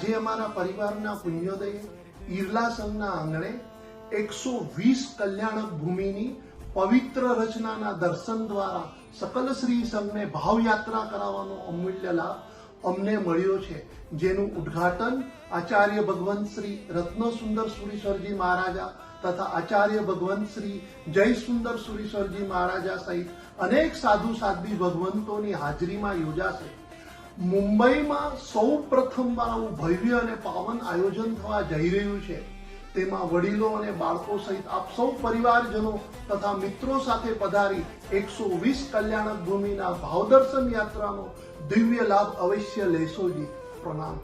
આજે અમારા પરિવારના પુણ્યોદયે ઈરલા સંઘના આંગણે 120 કલ્યાણક ભૂમિની પવિત્ર રચનાના દર્શન દ્વારા સકલ શ્રી સંઘને ભાવયાત્રા કરાવવાનો અમૂલ્ય લાભ અમને મળ્યો છે, જેનું ઉદ્ઘાટન આચાર્ય ભગવંત શ્રી રત્નસુંદર સુરીશ્વરજી મહારાજા તથા આચાર્ય ભગવંત શ્રી જયસુંદર સુરીશ્વરજી મહારાજા સહિત અનેક સાધુ સાધ્વી ભગવંતોની હાજરીમાં યોજાશે. મુંબઈમાં સૌ પ્રથમવાર આવું ભવ્ય અને પાવન આયોજન થવા જઈ રહ્યું છે. તેમાં વડીલો અને બાળકો સહિત આપ સૌ પરિવારજનો તથા મિત્રો સાથે પધારી 120 કલ્યાણક ભૂમિના ભાવદર્શન યાત્રાનો દિવ્ય લાભ અવશ્ય લેશોજી. પ્રણામ.